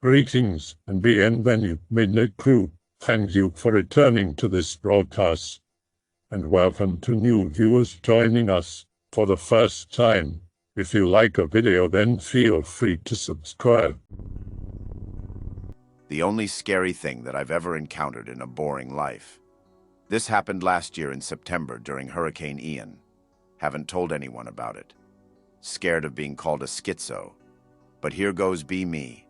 Greetings and bienvenue, Midnight Crew. Thank you for returning to this broadcast, and welcome to new viewers joining us for the first time. If you like a video, then feel free to subscribe. The only scary thing that I've ever encountered in a boring life. This happened last year in September during Hurricane Ian. Haven't told anyone about it. Scared of being called a schizo. But here goes be me.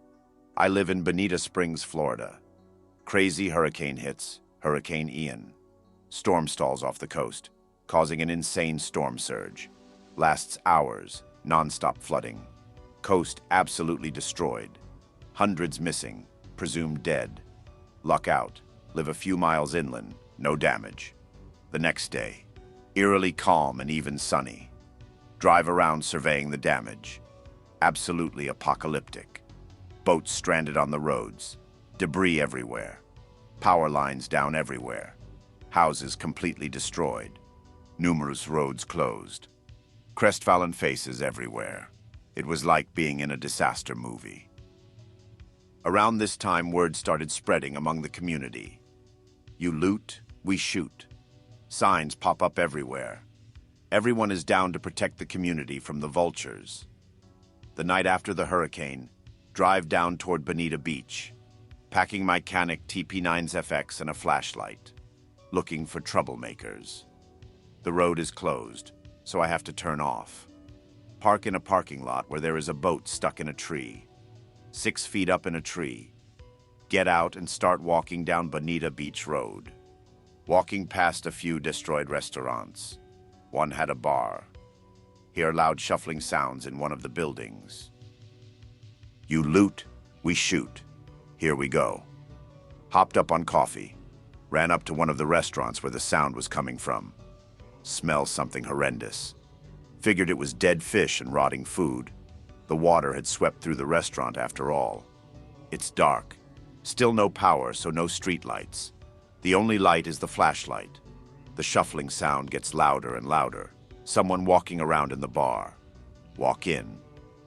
I live in Bonita Springs, Florida. Crazy hurricane hits, Hurricane Ian. Storm stalls off the coast, causing an insane storm surge. Lasts hours, non-stop flooding. Coast absolutely destroyed. Hundreds missing, presumed dead. Luck out, live a few miles inland, no damage. The next day, eerily calm and even sunny. Drive around surveying the damage. Absolutely apocalyptic. Boats stranded on the roads, debris everywhere, power lines down everywhere, houses completely destroyed, numerous roads closed, crestfallen faces everywhere. It was like being in a disaster movie. Around this time, word started spreading among the community. You loot, we shoot. Signs pop up everywhere. Everyone is down to protect the community from the vultures. The night after the hurricane, drive down toward Bonita Beach, packing my Canik TP9's FX and a flashlight, looking for troublemakers. The road is closed, so I have to turn off. Park in a parking lot where there is a boat stuck in a tree, 6 feet up in a tree. Get out and start walking down Bonita Beach Road. Walking past a few destroyed restaurants. One had a bar. Hear loud shuffling sounds in one of the buildings. You loot, we shoot. Here we go. Hopped up on coffee. Ran up to one of the restaurants where the sound was coming from. Smelled something horrendous. Figured it was dead fish and rotting food. The water had swept through the restaurant after all. It's dark. Still no power, so no street lights. The only light is the flashlight. The shuffling sound gets louder and louder. Someone walking around in the bar. Walk in.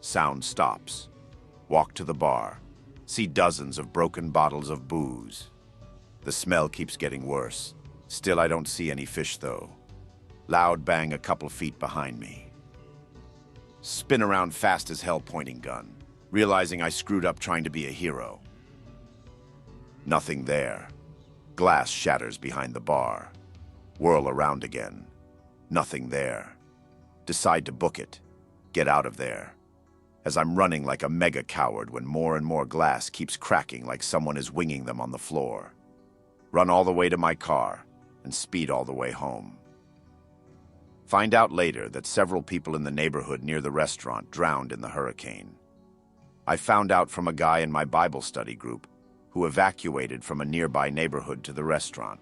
Sound stops. Walk to the bar. See dozens of broken bottles of booze. The smell keeps getting worse. Still, I don't see any fish, though. Loud bang a couple feet behind me. Spin around fast as hell, pointing gun, realizing I screwed up trying to be a hero. Nothing there. Glass shatters behind the bar. Whirl around again. Nothing there. Decide to book it. Get out of there. As I'm running like a mega coward when more and more glass keeps cracking like someone is winging them on the floor. Run all the way to my car and speed all the way home. Find out later that several people in the neighborhood near the restaurant drowned in the hurricane. I found out from a guy in my Bible study group who evacuated from a nearby neighborhood to the restaurant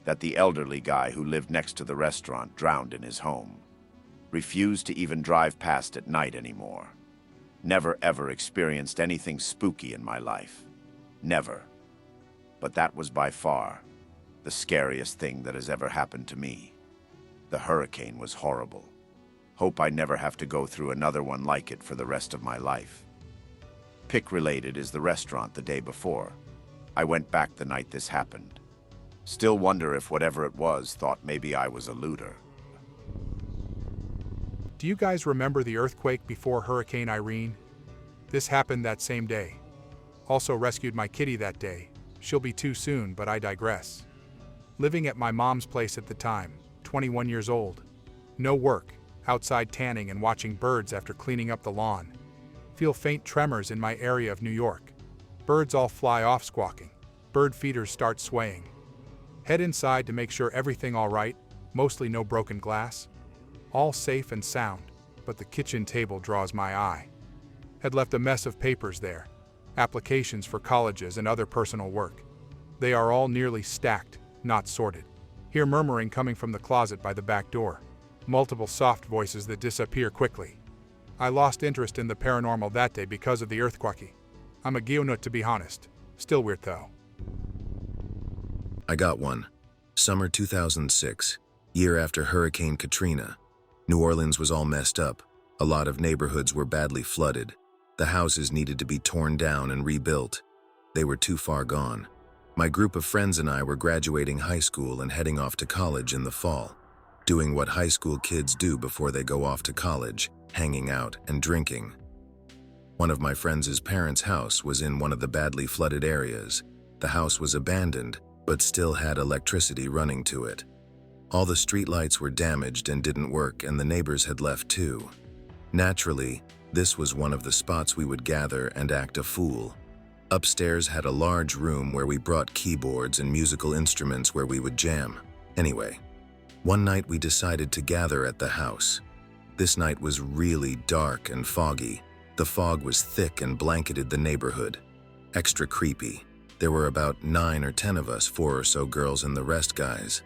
that the elderly guy who lived next to the restaurant drowned in his home. Refused to even drive past at night anymore. Never ever experienced anything spooky in my life. Never. But that was by far the scariest thing that has ever happened to me. The hurricane was horrible. Hope I never have to go through another one like it for the rest of my life. Pick-related is the restaurant the day before. I went back the night this happened. Still wonder if whatever it was thought maybe I was a looter. Do you guys remember the earthquake before Hurricane Irene? This happened that same day. Also rescued my kitty that day. She'll be too soon, but I digress. Living at my mom's place at the time, 21 years old. No work, outside tanning and watching birds after cleaning up the lawn. Feel faint tremors in my area of New York. Birds all fly off squawking. Bird feeders start swaying. Head inside to make sure everything all right, mostly no broken glass. All safe and sound, but the kitchen table draws my eye. Had left a mess of papers there, applications for colleges and other personal work. They are all nearly stacked, not sorted. Hear murmuring coming from the closet by the back door. Multiple soft voices that disappear quickly. I lost interest in the paranormal that day because of the earthquake. I'm a geonut to be honest. Still weird though. I got one. Summer 2006, year after Hurricane Katrina. New Orleans was all messed up. A lot of neighborhoods were badly flooded. The houses needed to be torn down and rebuilt. They were too far gone. My group of friends and I were graduating high school and heading off to college in the fall, doing what high school kids do before they go off to college, hanging out and drinking. One of my friends' parents' house was in one of the badly flooded areas. The house was abandoned, but still had electricity running to it. All the streetlights were damaged and didn't work, and the neighbors had left too. Naturally, this was one of the spots we would gather and act a fool. Upstairs had a large room where we brought keyboards and musical instruments where we would jam. Anyway, one night we decided to gather at the house. This night was really dark and foggy. The fog was thick and blanketed the neighborhood. Extra creepy. There were about 9 or 10 of us, 4 or so girls and the rest guys.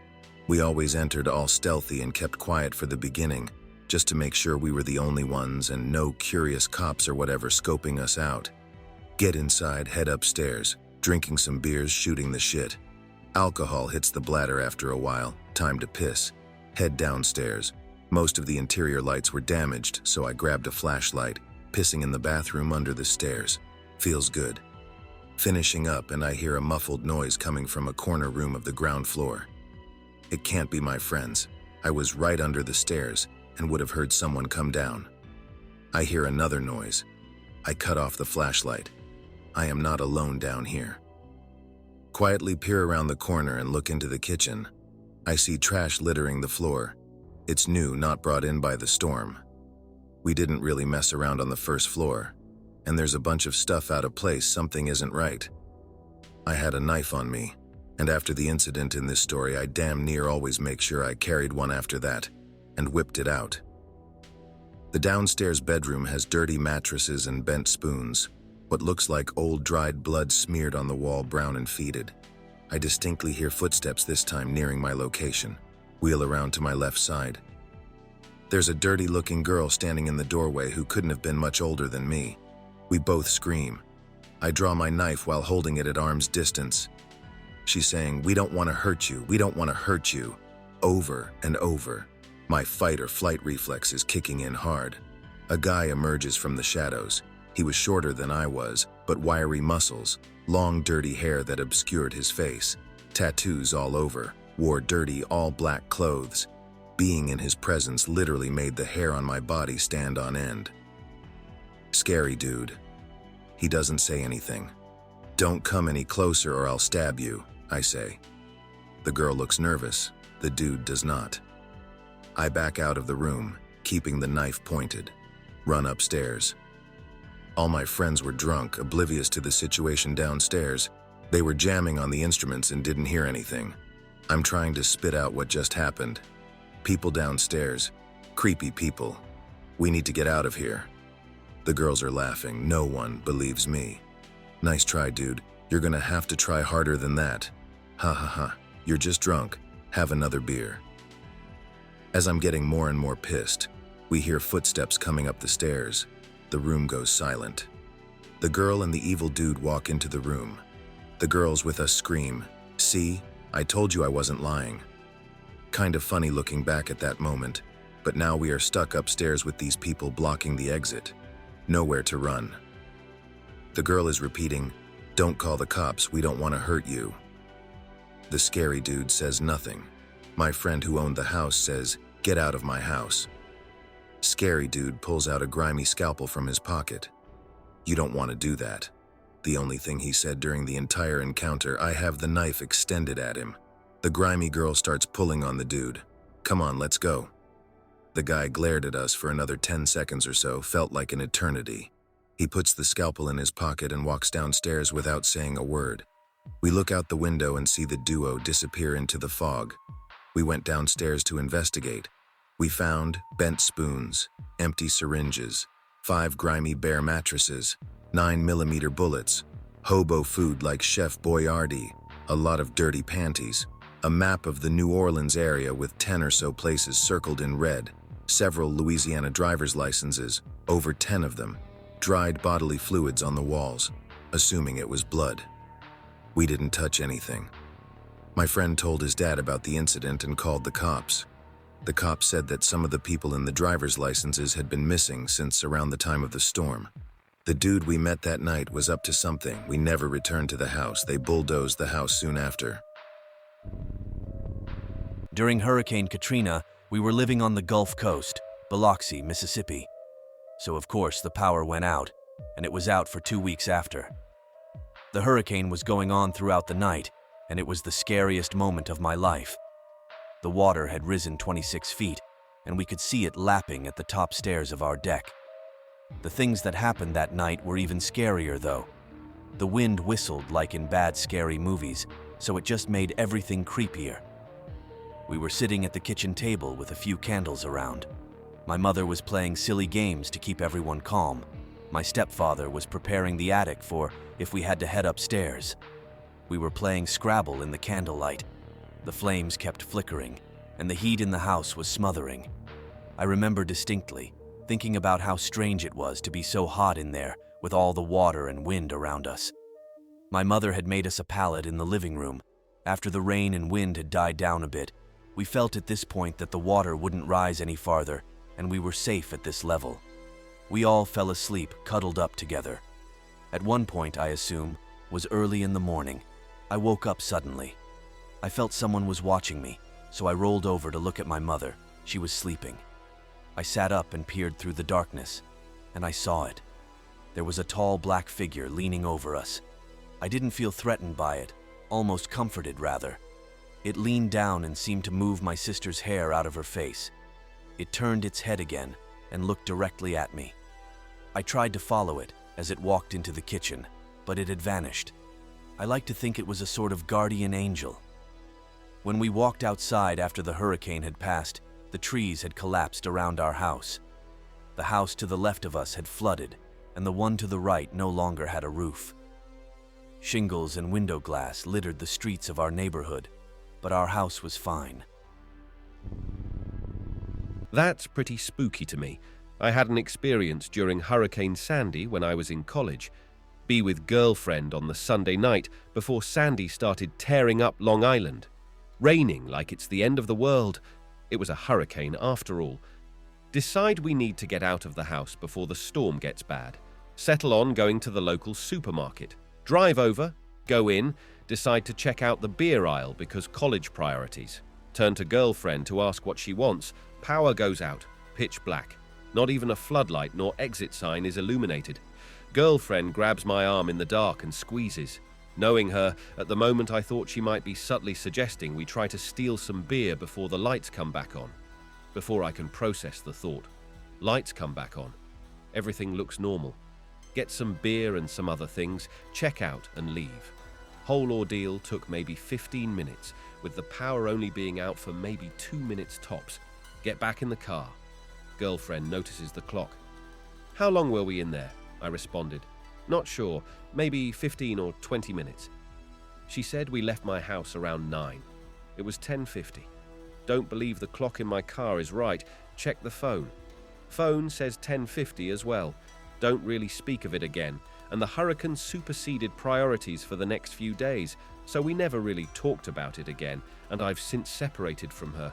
We always entered all stealthy and kept quiet for the beginning, just to make sure we were the only ones and no curious cops or whatever scoping us out. Get inside, head upstairs, drinking some beers, shooting the shit. Alcohol hits the bladder after a while, time to piss. Head downstairs. Most of the interior lights were damaged, so I grabbed a flashlight, pissing in the bathroom under the stairs. Feels good. Finishing up, and I hear a muffled noise coming from a corner room of the ground floor. It can't be my friends. I was right under the stairs and would have heard someone come down. I hear another noise. I cut off the flashlight. I am not alone down here. Quietly peer around the corner and look into the kitchen. I see trash littering the floor. It's new, not brought in by the storm. We didn't really mess around on the first floor, and there's a bunch of stuff out of place. Something isn't right. I had a knife on me, and after the incident in this story, I damn near always make sure I carried one after that, and whipped it out. The downstairs bedroom has dirty mattresses and bent spoons, what looks like old dried blood smeared on the wall, brown and fetid. I distinctly hear footsteps, this time nearing my location. Wheel around to my left side. There's a dirty-looking girl standing in the doorway who couldn't have been much older than me. We both scream. I draw my knife while holding it at arm's distance. She's saying, "We don't want to hurt you, we don't want to hurt you," over and over. My fight or flight reflex is kicking in hard. A guy emerges from the shadows. He was shorter than I was, but wiry muscles, long dirty hair that obscured his face, tattoos all over, wore dirty all-black clothes. Being in his presence literally made the hair on my body stand on end. Scary dude. He doesn't say anything. "Don't come any closer or I'll stab you," I say. The girl looks nervous. The dude does not. I back out of the room, keeping the knife pointed. Run upstairs. All my friends were drunk, oblivious to the situation downstairs. They were jamming on the instruments and didn't hear anything. I'm trying to spit out what just happened. People downstairs. Creepy people. We need to get out of here. The girls are laughing. No one believes me. "Nice try, dude. You're gonna have to try harder than that." "Ha ha ha. You're just drunk. Have another beer." As I'm getting more and more pissed, we hear footsteps coming up the stairs. The room goes silent. The girl and the evil dude walk into the room. The girls with us scream, "See? I told you I wasn't lying." Kind of funny looking back at that moment, but now we are stuck upstairs with these people blocking the exit. Nowhere to run. The girl is repeating, "Don't call the cops, we don't want to hurt you." The scary dude says nothing. My friend who owned the house says, "Get out of my house." Scary dude pulls out a grimy scalpel from his pocket. "You don't want to do that." The only thing he said during the entire encounter. I have the knife extended at him. The grimy girl starts pulling on the dude. "Come on, let's go." The guy glared at us for another 10 seconds or so, felt like an eternity. He puts the scalpel in his pocket and walks downstairs without saying a word. We look out the window and see the duo disappear into the fog. We went downstairs to investigate. We found bent spoons, empty syringes, 5 grimy bare mattresses, 9mm bullets, hobo food like Chef Boyardee, a lot of dirty panties, a map of the New Orleans area with 10 or so places circled in red, several Louisiana driver's licenses, over 10 of them, dried bodily fluids on the walls, assuming it was blood. We didn't touch anything. My friend told his dad about the incident and called the cops. The cops said that some of the people in the driver's licenses had been missing since around the time of the storm. The dude we met that night was up to something. We never returned to the house. They bulldozed the house soon after. During Hurricane Katrina, we were living on the Gulf Coast, Biloxi, Mississippi. So of course the power went out, and it was out for 2 weeks after. The hurricane was going on throughout the night, and it was the scariest moment of my life. The water had risen 26 feet, and we could see it lapping at the top stairs of our deck. The things that happened that night were even scarier, though. The wind whistled like in bad, scary movies, so it just made everything creepier. We were sitting at the kitchen table with a few candles around. My mother was playing silly games to keep everyone calm. My stepfather was preparing the attic for if we had to head upstairs. We were playing Scrabble in the candlelight. The flames kept flickering, and the heat in the house was smothering. I remember distinctly thinking about how strange it was to be so hot in there with all the water and wind around us. My mother had made us a pallet in the living room. After the rain and wind had died down a bit, we felt at this point that the water wouldn't rise any farther, and we were safe at this level. We all fell asleep, cuddled up together. At one point, I assume, was early in the morning. I woke up suddenly. I felt someone was watching me, so I rolled over to look at my mother. She was sleeping. I sat up and peered through the darkness, and I saw it. There was a tall black figure leaning over us. I didn't feel threatened by it, almost comforted rather. It leaned down and seemed to move my sister's hair out of her face. It turned its head again and looked directly at me. I tried to follow it as it walked into the kitchen, but it had vanished. I like to think it was a sort of guardian angel. When we walked outside after the hurricane had passed, the trees had collapsed around our house. The house to the left of us had flooded, and the one to the right no longer had a roof. Shingles and window glass littered the streets of our neighborhood, but our house was fine. That's pretty spooky to me. I had an experience during Hurricane Sandy when I was in college. Be with girlfriend on the Sunday night before Sandy started tearing up Long Island. Raining like it's the end of the world. It was a hurricane after all. Decide we need to get out of the house before the storm gets bad. Settle on going to the local supermarket. Drive over, go in, decide to check out the beer aisle because college priorities. Turn to girlfriend to ask what she wants. Power goes out. Pitch black. Not even a floodlight nor exit sign is illuminated. Girlfriend grabs my arm in the dark and squeezes. Knowing her, at the moment I thought she might be subtly suggesting we try to steal some beer before the lights come back on. Before I can process the thought. Lights come back on. Everything looks normal. Get some beer and some other things, check out and leave. Whole ordeal took maybe 15 minutes, with the power only being out for maybe 2 minutes tops. Get back in the car. Girlfriend notices the clock. How long were we in there? I responded. Not sure, maybe 15 or 20 minutes. She said we left my house around 9. It was 10:50. Don't believe the clock in my car is right. Check the phone. Phone says 10:50 as well. Don't really speak of it again, and the hurricane superseded priorities for the next few days, so we never really talked about it again, and I've since separated from her.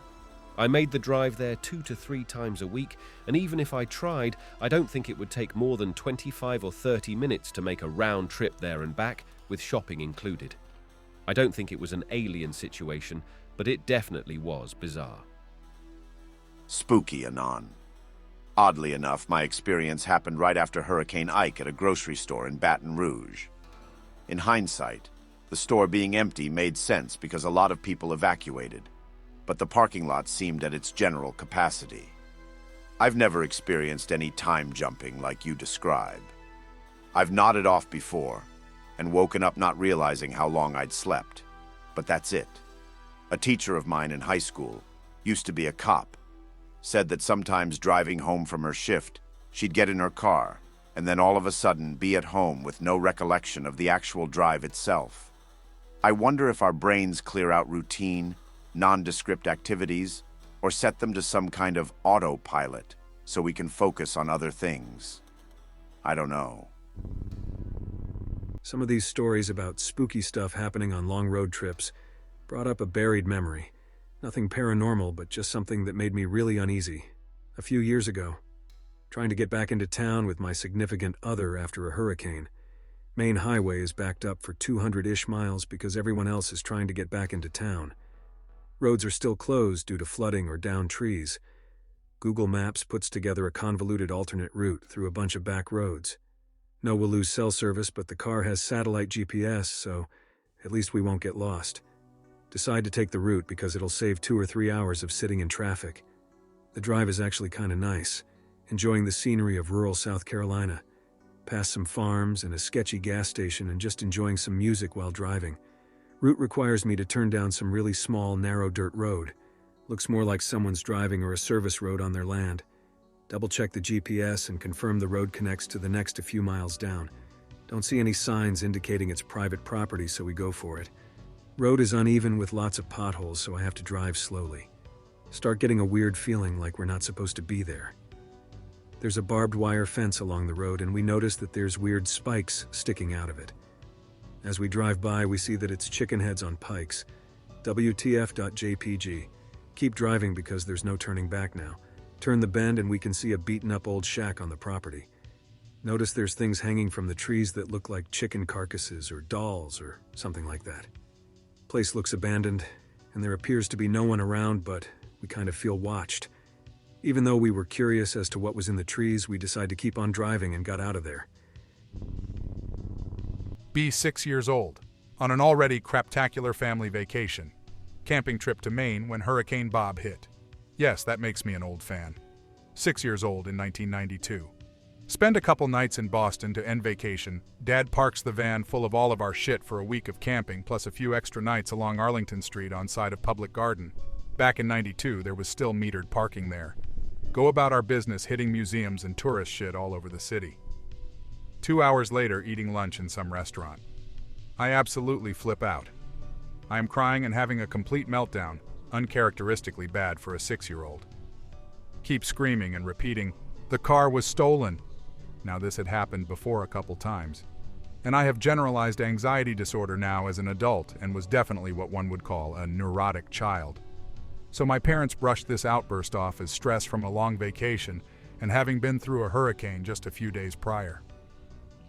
I made the drive there 2 to 3 times a week, and even if I tried, I don't think it would take more than 25 or 30 minutes to make a round trip there and back, with shopping included. I don't think it was an alien situation, but it definitely was bizarre. Spooky, Anon. Oddly enough, my experience happened right after Hurricane Ike at a grocery store in Baton Rouge. In hindsight, the store being empty made sense because a lot of people evacuated, but the parking lot seemed at its general capacity. I've never experienced any time jumping like you describe. I've nodded off before and woken up not realizing how long I'd slept, but that's it. A teacher of mine in high school, used to be a cop, said that sometimes driving home from her shift, she'd get in her car and then all of a sudden be at home with no recollection of the actual drive itself. I wonder if our brains clear out routine, nondescript activities, or set them to some kind of autopilot so we can focus on other things. I don't know. Some of these stories about spooky stuff happening on long road trips brought up a buried memory. Nothing paranormal, but just something that made me really uneasy. A few years ago, trying to get back into town with my significant other after a hurricane. Main highway is backed up for 200-ish miles because everyone else is trying to get back into town. Roads are still closed due to flooding or downed trees. Google Maps puts together a convoluted alternate route through a bunch of back roads. No, we'll lose cell service, but the car has satellite GPS, so at least we won't get lost. Decide to take the route because it'll save 2 or 3 hours of sitting in traffic. The drive is actually kind of nice, enjoying the scenery of rural South Carolina, past some farms and a sketchy gas station and just enjoying some music while driving. Route requires me to turn down some really small, narrow dirt road. Looks more like someone's driving or a service road on their land. Double-check the GPS and confirm the road connects to the next a few miles down. Don't see any signs indicating it's private property, so we go for it. Road is uneven with lots of potholes, so I have to drive slowly. Start getting a weird feeling like we're not supposed to be there. There's a barbed wire fence along the road, and we notice that there's weird spikes sticking out of it. As we drive by, we see that it's chicken heads on pikes. WTF.jpg. Keep driving because there's no turning back now. Turn the bend and we can see a beaten-up old shack on the property. Notice there's things hanging from the trees that look like chicken carcasses or dolls or something like that. Place looks abandoned, and there appears to be no one around, but we kind of feel watched. Even though we were curious as to what was in the trees, we decided to keep on driving and got out of there. Be 6 years old, on an already craptacular family vacation. Camping trip to Maine when Hurricane Bob hit. Yes, that makes me an old fan. 6 years old in 1992. Spend a couple nights in Boston to end vacation. Dad parks the van full of all of our shit for a week of camping, plus a few extra nights along Arlington Street on side of Public Garden. Back in 92, there was still metered parking there. Go about our business hitting museums and tourist shit all over the city. 2 hours later, eating lunch in some restaurant. I absolutely flip out. I am crying and having a complete meltdown, uncharacteristically bad for a 6-year-old. Keep screaming and repeating, "The car was stolen." Now this had happened before a couple times. And I have generalized anxiety disorder now as an adult and was definitely what one would call a neurotic child. So my parents brushed this outburst off as stress from a long vacation and having been through a hurricane just a few days prior.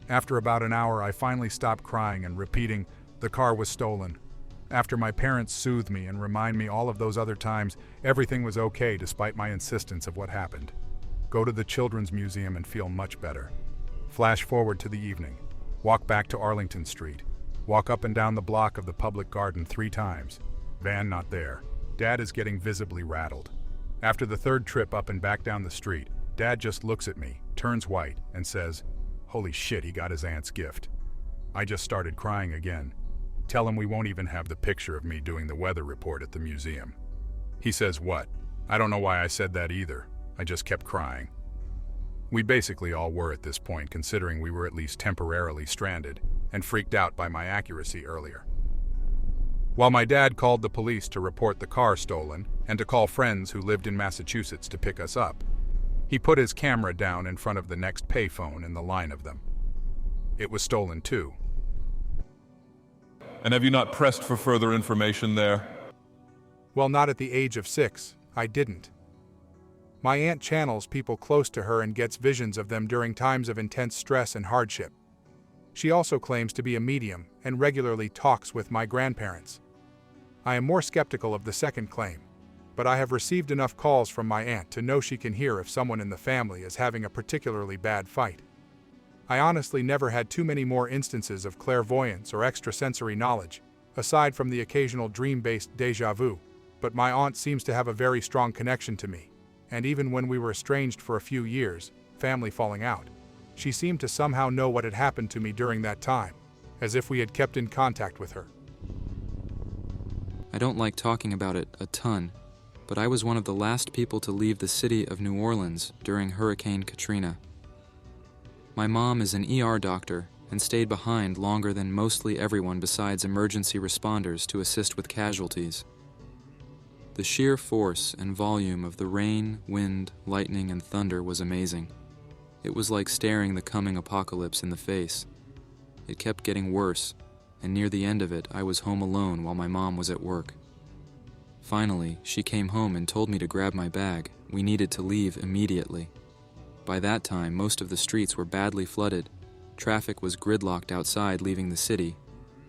After about an hour, I finally stopped crying and repeating, "The car was stolen." After my parents soothed me and remind me all of those other times everything was okay despite my insistence of what happened. Go to the Children's Museum and feel much better. Flash forward to the evening. Walk back to Arlington Street. Walk up and down the block of the Public Garden 3 times. Van not there. Dad is getting visibly rattled. After the 3rd trip up and back down the street, Dad just looks at me, turns white, and says, "Holy shit, he got his aunt's gift." I just started crying again. Tell him we won't even have the picture of me doing the weather report at the museum. He says, "What?" I don't know why I said that either. I just kept crying. We basically all were at this point, considering we were at least temporarily stranded and freaked out by my accuracy earlier. While my dad called the police to report the car stolen and to call friends who lived in Massachusetts to pick us up, he put his camera down in front of the next payphone in the line of them. It was stolen too. And have you not pressed for further information there? Well, not at the age of 6, I didn't. My aunt channels people close to her and gets visions of them during times of intense stress and hardship. She also claims to be a medium and regularly talks with my grandparents. I am more skeptical of the second claim, but I have received enough calls from my aunt to know she can hear if someone in the family is having a particularly bad fight. I honestly never had too many more instances of clairvoyance or extrasensory knowledge, aside from the occasional dream-based déjà vu, but my aunt seems to have a very strong connection to me, and even when we were estranged for a few years, family falling out, she seemed to somehow know what had happened to me during that time, as if we had kept in contact with her. I don't like talking about it a ton, but I was one of the last people to leave the city of New Orleans during Hurricane Katrina. My mom is an ER doctor and stayed behind longer than mostly everyone besides emergency responders to assist with casualties. The sheer force and volume of the rain, wind, lightning, and thunder was amazing. It was like staring the coming apocalypse in the face. It kept getting worse, and near the end of it, I was home alone while my mom was at work. Finally, she came home and told me to grab my bag. We needed to leave immediately. By that time, most of the streets were badly flooded, traffic was gridlocked outside leaving the city,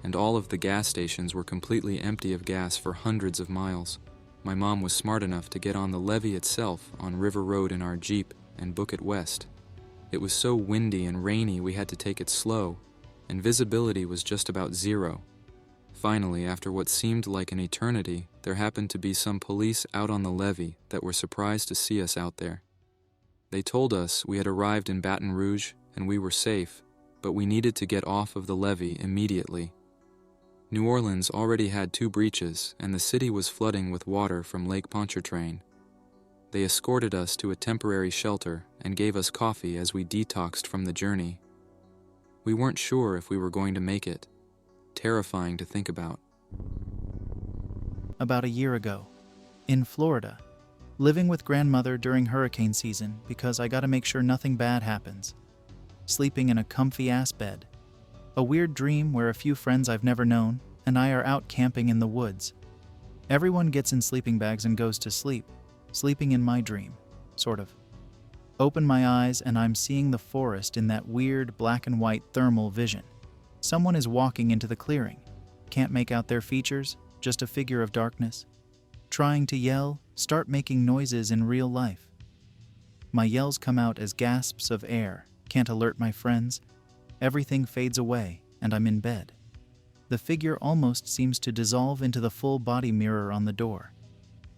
and all of the gas stations were completely empty of gas for hundreds of miles. My mom was smart enough to get on the levee itself on River Road in our Jeep and book it west. It was so windy and rainy we had to take it slow, and visibility was just about zero. Finally, after what seemed like an eternity, there happened to be some police out on the levee that were surprised to see us out there. They told us we had arrived in Baton Rouge and we were safe, but we needed to get off of the levee immediately. New Orleans already had 2 breaches, and the city was flooding with water from Lake Pontchartrain. They escorted us to a temporary shelter and gave us coffee as we detoxed from the journey. We weren't sure if we were going to make it. Terrifying to think about. About a year ago, in Florida, living with grandmother during hurricane season because I gotta make sure nothing bad happens. Sleeping in a comfy-ass bed. A weird dream where a few friends I've never known and I are out camping in the woods. Everyone gets in sleeping bags and goes to sleep, sleeping in my dream, sort of. Open my eyes and I'm seeing the forest in that weird black and white thermal vision. Someone is walking into the clearing. Can't make out their features, just a figure of darkness. Trying to yell, start making noises in real life. My yells come out as gasps of air, can't alert my friends. Everything fades away, and I'm in bed. The figure almost seems to dissolve into the full body mirror on the door.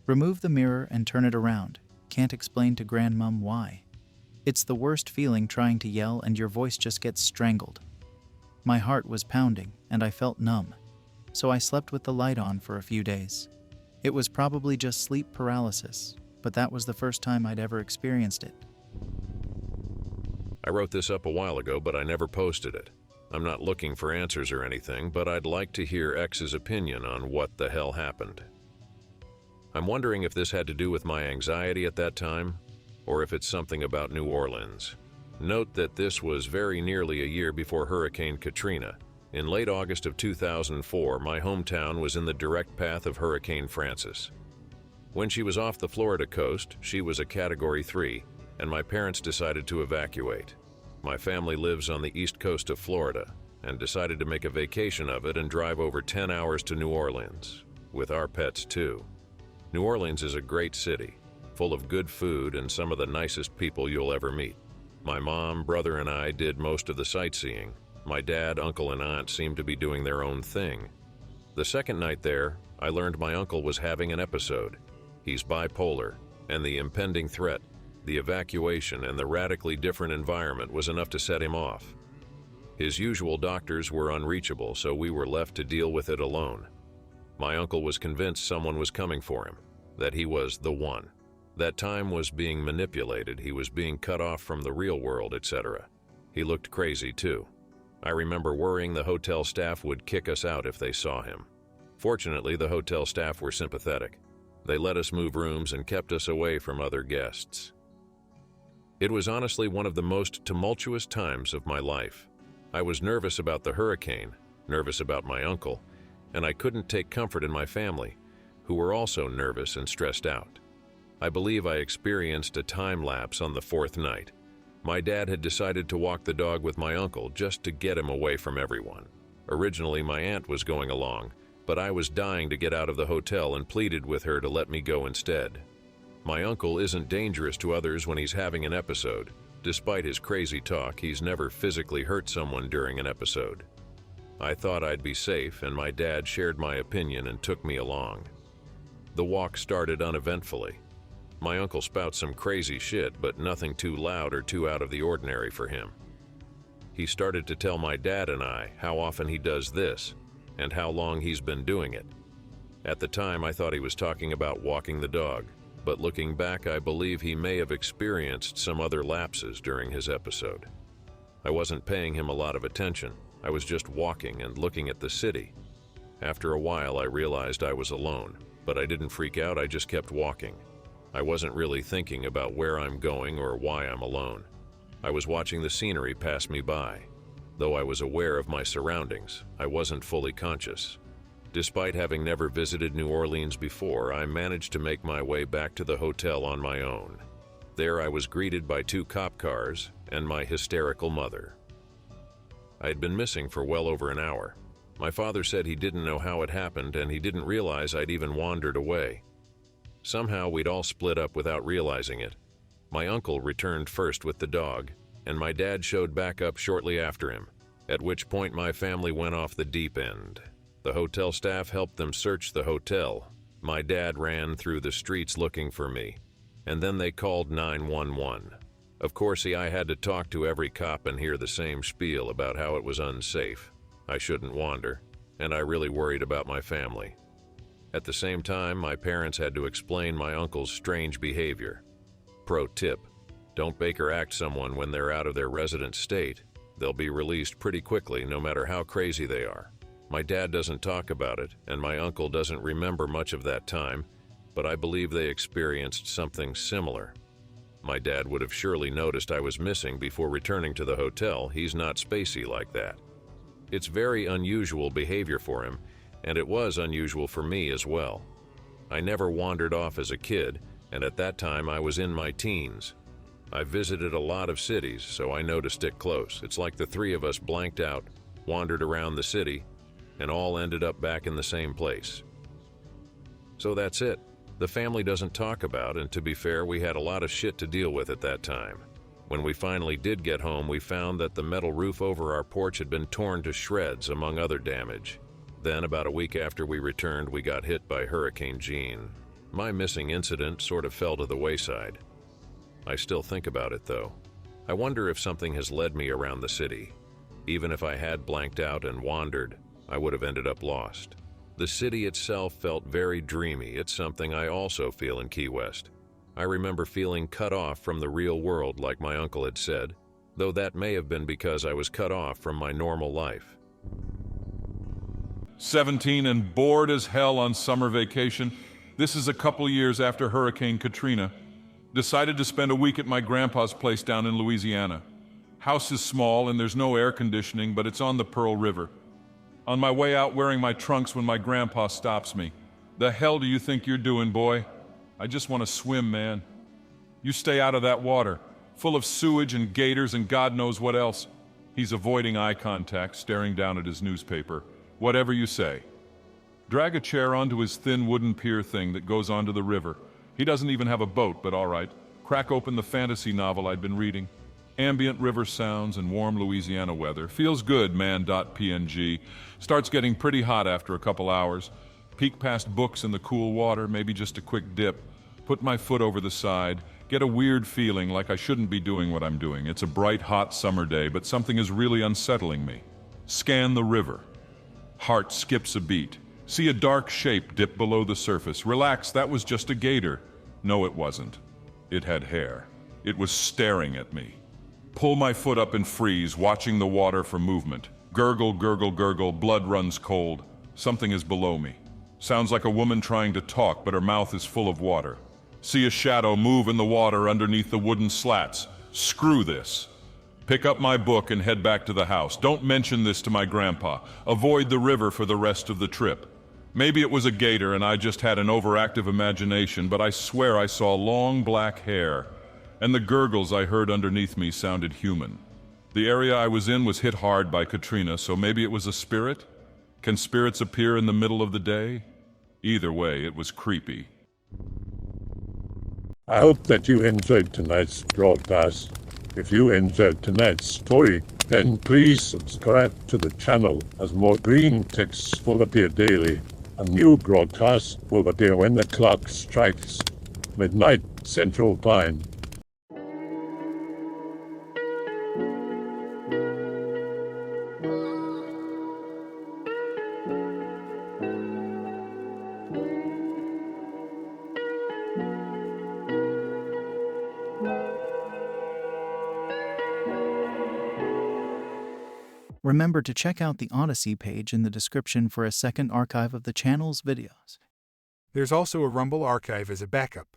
Remove the mirror and turn it around. Can't explain to grandmom why. It's the worst feeling trying to yell and your voice just gets strangled. My heart was pounding, and I felt numb, so I slept with the light on for a few days. It was probably just sleep paralysis, but that was the first time I'd ever experienced it. I wrote this up a while ago, but I never posted it. I'm not looking for answers or anything, but I'd like to hear X's opinion on what the hell happened. I'm wondering if this had to do with my anxiety at that time, or if it's something about New Orleans. Note that this was very nearly a year before Hurricane Katrina. In late August of 2004, my hometown was in the direct path of Hurricane Francis. When she was off the Florida coast, she was a Category 3, and my parents decided to evacuate. My family lives on the east coast of Florida, and decided to make a vacation of it and drive over 10 hours to New Orleans, with our pets too. New Orleans is a great city, full of good food and some of the nicest people you'll ever meet. My mom, brother, and I did most of the sightseeing. My dad, uncle, and aunt seemed to be doing their own thing. The second night there, I learned my uncle was having an episode. He's bipolar, and the impending threat, the evacuation, and the radically different environment was enough to set him off. His usual doctors were unreachable, so we were left to deal with it alone. My uncle was convinced someone was coming for him, that he was the one. That time was being manipulated, he was being cut off from the real world, etc. He looked crazy too. I remember worrying the hotel staff would kick us out if they saw him. Fortunately, the hotel staff were sympathetic. They let us move rooms and kept us away from other guests. It was honestly one of the most tumultuous times of my life. I was nervous about the hurricane, nervous about my uncle, and I couldn't take comfort in my family, who were also nervous and stressed out. I believe I experienced a time lapse on the 4th night. My dad had decided to walk the dog with my uncle just to get him away from everyone. Originally, my aunt was going along, but I was dying to get out of the hotel and pleaded with her to let me go instead. My uncle isn't dangerous to others when he's having an episode. Despite his crazy talk, he's never physically hurt someone during an episode. I thought I'd be safe, and my dad shared my opinion and took me along. The walk started uneventfully. My uncle spouts some crazy shit, but nothing too loud or too out of the ordinary for him. He started to tell my dad and I how often he does this, and how long he's been doing it. At the time, I thought he was talking about walking the dog, but looking back, I believe he may have experienced some other lapses during his episode. I wasn't paying him a lot of attention. I was just walking and looking at the city. After a while, I realized I was alone, but I didn't freak out, I just kept walking. I wasn't really thinking about where I'm going or why I'm alone. I was watching the scenery pass me by. Though I was aware of my surroundings, I wasn't fully conscious. Despite having never visited New Orleans before, I managed to make my way back to the hotel on my own. There I was greeted by 2 cop cars and my hysterical mother. I had been missing for well over an hour. My father said he didn't know how it happened and he didn't realize I'd even wandered away. Somehow we'd all split up without realizing it. My uncle returned first with the dog, and my dad showed back up shortly after him, at which point my family went off the deep end. The hotel staff helped them search the hotel. My dad ran through the streets looking for me, and then they called 911. Of course, I had to talk to every cop and hear the same spiel about how it was unsafe. I shouldn't wander, and I really worried about my family. At the same time, my parents had to explain my uncle's strange behavior. Pro tip: don't Baker Act someone when they're out of their resident state. They'll be released pretty quickly, no matter how crazy they are. My dad doesn't talk about it, and my uncle doesn't remember much of that time, but I believe they experienced something similar. My dad would have surely noticed I was missing before returning to the hotel. He's not spacey like that. It's very unusual behavior for him, and it was unusual for me as well. I never wandered off as a kid, and at that time I was in my teens. I visited a lot of cities, so I know to stick close. It's like the 3 of us blanked out, wandered around the city, and all ended up back in the same place. So that's it. The family doesn't talk about, and to be fair, we had a lot of shit to deal with at that time. When we finally did get home, we found that the metal roof over our porch had been torn to shreds, among other damage. Then, about a week after we returned, we got hit by Hurricane Jean. My missing incident sort of fell to the wayside. I still think about it, though. I wonder if something has led me around the city. Even if I had blanked out and wandered, I would have ended up lost. The city itself felt very dreamy. It's something I also feel in Key West. I remember feeling cut off from the real world, like my uncle had said, though that may have been because I was cut off from my normal life. 17 and bored as hell on summer vacation. This is a couple years after Hurricane Katrina. Decided to spend a week at my grandpa's place down in Louisiana. House is small and there's no air conditioning, but it's on the Pearl River. On my way out wearing my trunks when my grandpa stops me. "The hell do you think you're doing, boy?" "I just want to swim, man." "You stay out of that water, full of sewage and gators and God knows what else." He's avoiding eye contact, staring down at his newspaper. "Whatever you say." Drag a chair onto his thin wooden pier thing that goes onto the river. He doesn't even have a boat, but all right. Crack open the fantasy novel I'd been reading. Ambient river sounds and warm Louisiana weather. Feels good, man.png. Starts getting pretty hot after a couple hours. Peek past books in the cool water, maybe just a quick dip. Put my foot over the side. Get a weird feeling like I shouldn't be doing what I'm doing. It's a bright, hot summer day, but something is really unsettling me. Scan the river. Heart skips a beat. See a dark shape dip below the surface. Relax, that was just a gator. No, it wasn't. It had hair. It was staring at me. Pull my foot up and freeze, watching the water for movement. Gurgle, gurgle, gurgle, blood runs cold. Something is below me. Sounds like a woman trying to talk, but her mouth is full of water. See a shadow move in the water underneath the wooden slats. Screw this. Pick up my book and head back to the house. Don't mention this to my grandpa. Avoid the river for the rest of the trip. Maybe it was a gator and I just had an overactive imagination, but I swear I saw long black hair, and the gurgles I heard underneath me sounded human. The area I was in was hit hard by Katrina, so maybe it was a spirit? Can spirits appear in the middle of the day? Either way, it was creepy. I hope that you enjoyed tonight's broadcast. If you enjoyed tonight's story, then please subscribe to the channel as more green texts will appear daily. A new broadcast will appear when the clock strikes midnight Central Time. Remember to check out the Odyssey page in the description for a second archive of the channel's videos. There's also a Rumble archive as a backup.